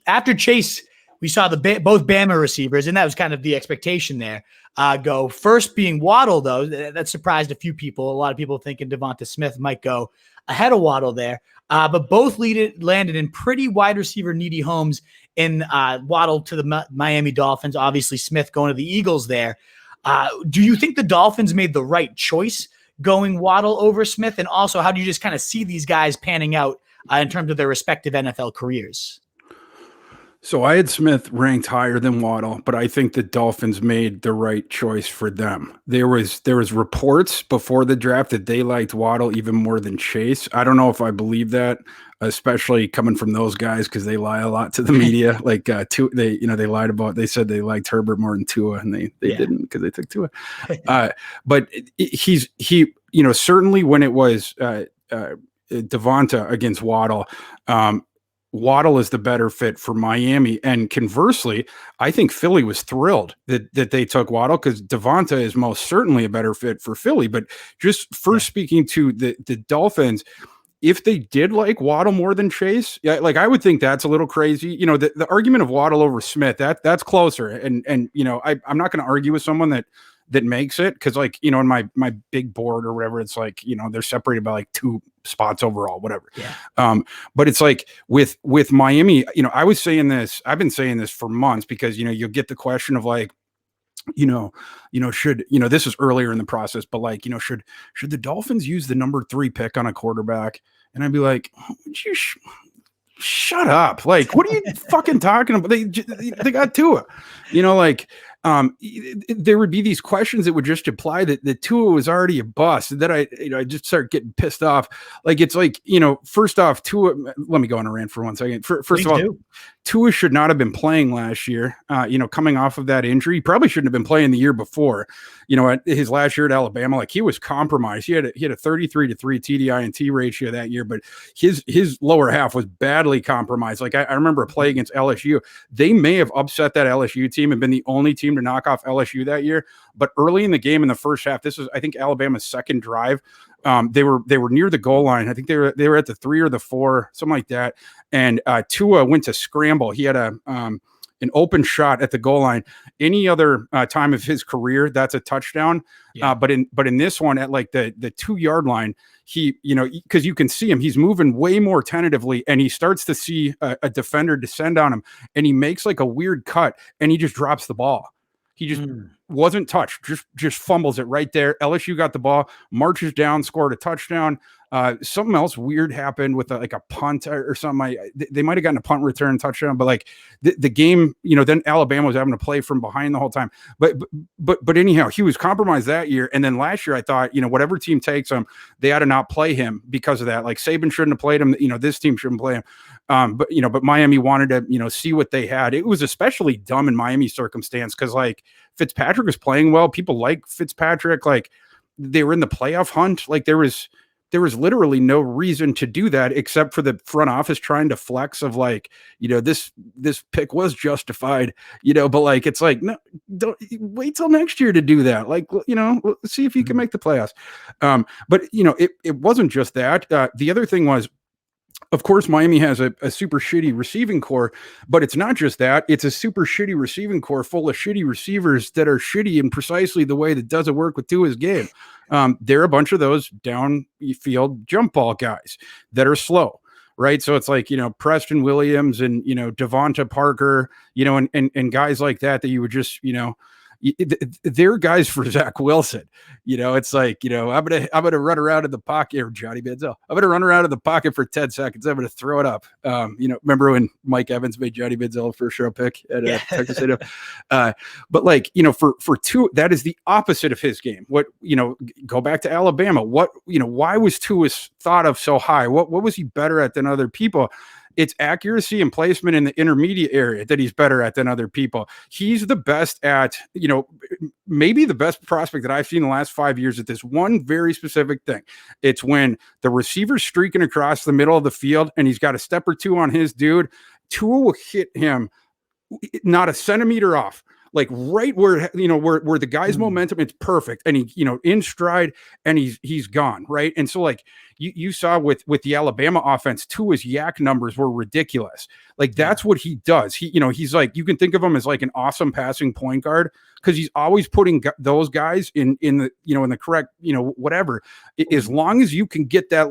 After Chase, we saw both Bama receivers, and that was kind of the expectation there, go first being Waddle, though. That surprised a few people. A lot of people thinking DeVonta Smith might go ahead of Waddle there. But both landed in pretty wide receiver needy homes in Waddle to the Miami Dolphins, obviously Smith going to the Eagles there. Do you think the Dolphins made the right choice going Waddle over Smith? And also, how do you just kind of see these guys panning out in terms of their respective NFL careers? So I had Smith ranked higher than Waddle, but I think the Dolphins made the right choice for them. There was reports before the draft that they liked Waddle even more than Chase. I don't know if I believe that, especially coming from those guys, because they lie a lot to the media. Like they lied about. They said they liked Herbert more than Tua, and they didn't because they took Tua. But he certainly when it was DeVonta against Waddle. Waddle is the better fit for Miami. And conversely, I think Philly was thrilled that they took Waddle because DeVonta is most certainly a better fit for Philly. But just first speaking to the Dolphins, if they did like Waddle more than Chase, I would think that's a little crazy. The argument of Waddle over Smith, that's closer. And I'm not going to argue with someone that makes it because in my big board or whatever, it's they're separated by 2 spots overall, whatever. Yeah. But it's with Miami, I've been saying this for months because, you'll get the question of should, this is earlier in the process, but should the Dolphins use the number 3 pick on a quarterback? And I'd be like, would you shut up. What are you fucking talking about? They got Tua, there would be these questions that would just imply that the Tua was already a bust. And then I just start getting pissed off. First off, Tua, let me go on a rant for 1 second. First of all, Tua should not have been playing last year. Coming off of that injury, he probably shouldn't have been playing the year before. At his last year at Alabama, he was compromised. He had a 33-3 TDI-INT ratio that year, but his lower half was badly compromised. I remember a play against LSU. They may have upset that LSU team and been the only team to knock off LSU that year. But early in the game in the first half, this was, I think, Alabama's second drive. They were near the goal line. I think they were at the 3 or the 4, something like that. And Tua went to scramble. He had an open shot at the goal line. Any other time of his career, that's a touchdown. Yeah. But in this one at the 2-yard line, he, because you can see him, he's moving way more tentatively, and he starts to see a defender descend on him, and he makes a weird cut, and he just drops the ball. He just wasn't touched, just fumbles it right there. LSU got the ball, marches down, scored a touchdown. Something else weird happened with a punt or something. They might have gotten a punt return touchdown, but the game, then Alabama was having to play from behind the whole time. But anyhow, he was compromised that year. And then last year, I thought, whatever team takes him, they ought to not play him because of that. Saban shouldn't have played him. This team shouldn't play him. But Miami wanted to, see what they had. It was especially dumb in Miami's circumstance because Fitzpatrick was playing well. People like Fitzpatrick. They were in the playoff hunt. There was literally no reason to do that except for the front office trying to flex of this pick was justified, but it's no, don't wait till next year to do that. Let's see if you can make the playoffs. But it wasn't just that. The other thing was, of course, Miami has a super shitty receiving core, but it's not just that. It's a super shitty receiving core full of shitty receivers that are shitty in precisely the way that doesn't work with Tua's game. There are a bunch of those downfield jump ball guys that are slow, right? So it's Preston Williams and, Devonta Parker, and guys like that you would just, they're guys for Zach Wilson. It's I'm gonna run around in the pocket, or Johnny Manziel. I'm gonna run around in the pocket for 10 seconds. I'm gonna throw it up. Remember when Mike Evans made Johnny Manziel a first round pick at Texas A&M? But for Tua, that is the opposite of his game. What go back to Alabama. What why was Tua thought of so high? What was he better at than other people? It's accuracy and placement in the intermediate area that he's better at than other people. He's the best at, maybe the best prospect that I've seen in the last 5 years at this one very specific thing. It's when the receiver's streaking across the middle of the field and he's got a step or two on his dude. Tua will hit him not a centimeter off. Right where where the guy's momentum, it's perfect, and he in stride, and he's gone, right. And so you saw with the Alabama offense, Tua's yak numbers were ridiculous. Like that's what he does. He's like, you can think of him as like an awesome passing point guard because he's always putting those guys in the, in the correct, whatever. As long as you can get that,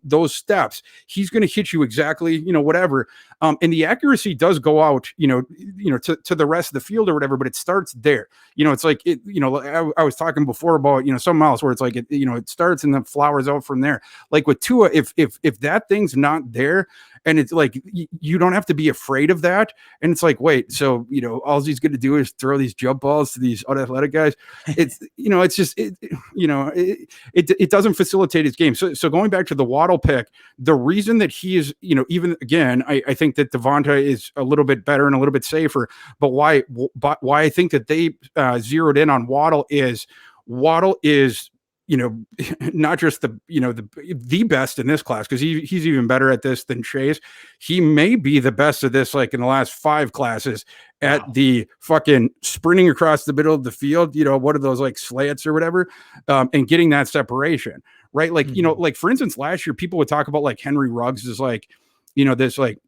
those steps, he's going to hit you exactly, whatever. And the accuracy does go out, to the rest of the field or whatever, but it starts there. It's like, I was talking before about, something else where it's like, it starts and then flowers out from there. Like with Tua, if that thing's not there, and it's like, you don't have to be afraid of that. And it's like, wait, so, all he's going to do is throw these jump balls to these unathletic guys. It's, it's just, it doesn't facilitate his game. So going back to the Waddle pick, the reason that he is, even again, I think that DeVonta is a little bit better and a little bit safer, but why I think that they zeroed in on Waddle is not just the best in this class, because he's even better at this than Chase. He may be the best of this, like in the last 5 classes at the fucking sprinting across the middle of the field, what are those like slants or whatever, and getting that separation, right? Like, like for instance, last year, people would talk about like Henry Ruggs is like, this like,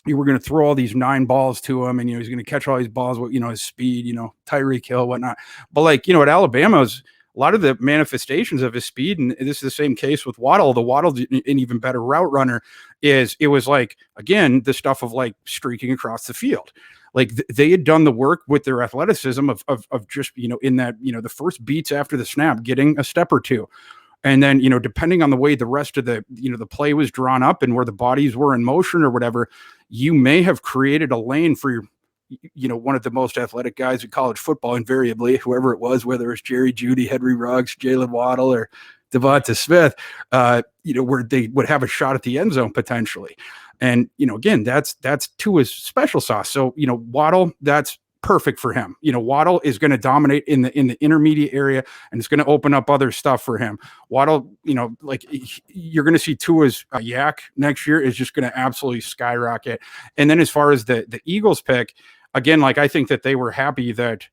you were going to throw all these 9 balls to him and, he's going to catch all these balls with, his speed, Tyreek Hill, whatnot. But like, at Alabama's, a lot of the manifestations of his speed, and this is the same case with Waddle. The Waddle's an even better route runner. It was like, again, the stuff of like streaking across the field. Like they had done the work with their athleticism of just, in that, the first beats after the snap, getting a step or two. And then, depending on the way the rest of the, the play was drawn up and where the bodies were in motion or whatever, you may have created a lane for your, one of the most athletic guys in college football, invariably, whoever it was, whether it's Jerry Jeudy, Henry Ruggs, Jaylen Waddle, or DeVonta Smith, where they would have a shot at the end zone potentially. And, again, that's Tua's special sauce. So, Waddle, that's perfect for him. Waddle is going to dominate in the intermediate area, and it's going to open up other stuff for him. Waddle, like you're going to see Tua's yak next year is just going to absolutely skyrocket. And then as far as the Eagles pick, again, like I think that they were happy that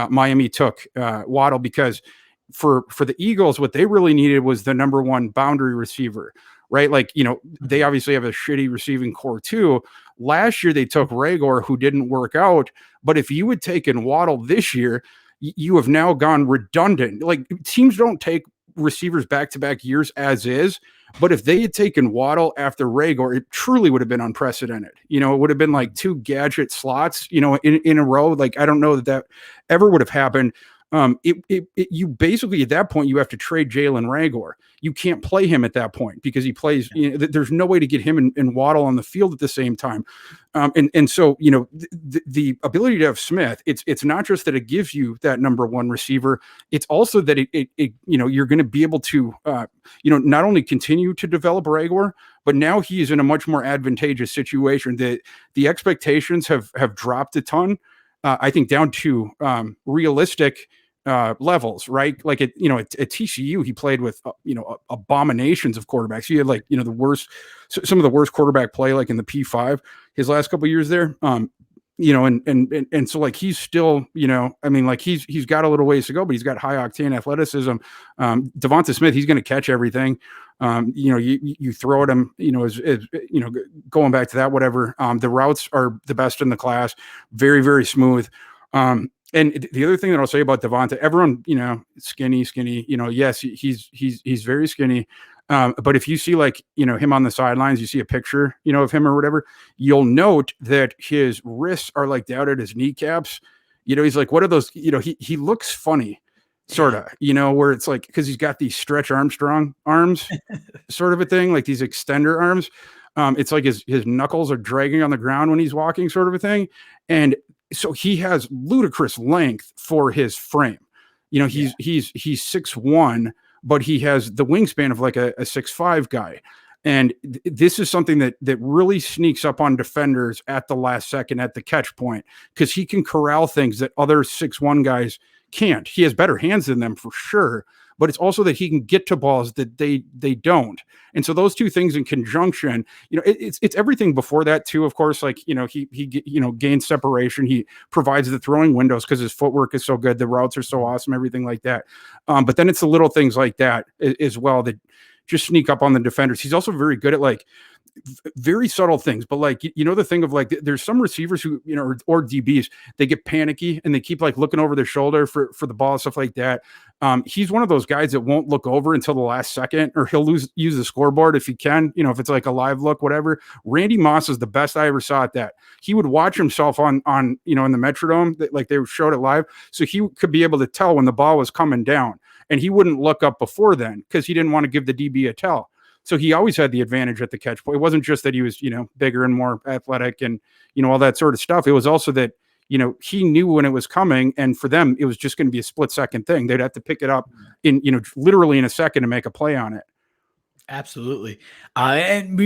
Miami took Waddle, because for the Eagles, what they really needed was the number 1 boundary receiver, right? Like, they obviously have a shitty receiving core too. Last year they took Rager, who didn't work out. But if you had taken Waddle this year, you have now gone redundant. Like teams don't take receivers back-to-back years as is. But if they had taken Waddle after Rager, it truly would have been unprecedented. It would have been like 2 gadget slots, in a row. Like, I don't know that ever would have happened. You basically at that point you have to trade Jalen Rager. You can't play him at that point because he plays. There's no way to get him and Waddle on the field at the same time. And so the ability to have Smith, it's not just that it gives you that number 1 receiver. It's also that it you're going to be able to not only continue to develop Rager, but now he is in a much more advantageous situation. The expectations have dropped a ton. I think down to realistic levels, right? Like at TCU, he played with abominations of quarterbacks. He had like some of the worst quarterback play, like in the P5 his last couple of years there. And so like he's still, like he's got a little ways to go, but he's got high octane athleticism. DeVonta Smith, he's going to catch everything. You throw at him, as going back to that, whatever. The routes are the best in the class, very, very smooth. And the other thing that I'll say about DeVonta, everyone, skinny, yes, he's very skinny. But if you see like, him on the sidelines, you see a picture, of him or whatever, you'll note that his wrists are like down at his kneecaps. He's like, what are those, he looks funny, sort of, where it's like, because he's got these Stretch Armstrong arms sort of a thing, like these extender arms. It's like his knuckles are dragging on the ground when he's walking, sort of a thing. And so he has ludicrous length for his frame. He's 6'1", but he has the wingspan of like a 6'5" guy. And this is something that really sneaks up on defenders at the last second at the catch point, because he can corral things that other 6'1" guys can't. He has better hands than them for sure, but it's also that he can get to balls that they don't. And so those two things in conjunction, it's everything before that too, of course. Like, he gains separation. He provides the throwing windows because his footwork is so good. The routes are so awesome, everything like that. But then it's the little things like that as well that just sneak up on the defenders. He's also very good at like very subtle things, but like, the thing of like, there's some receivers who, or DBs, they get panicky and they keep like looking over their shoulder for the ball and stuff like that. He's one of those guys that won't look over until the last second, or he'll use the scoreboard if he can, if it's like a live look, whatever. Randy Moss is the best I ever saw at that. He would watch himself on in the Metrodome, like they showed it live. So he could be able to tell when the ball was coming down, and he wouldn't look up before then because he didn't want to give the DB a tell. So he always had the advantage at the catch point. It wasn't just that he was, bigger and more athletic and, all that sort of stuff. It was also that, he knew when it was coming, and for them, it was just going to be a split-second thing. They'd have to pick it up in, literally in a second to make a play on it. Absolutely. And we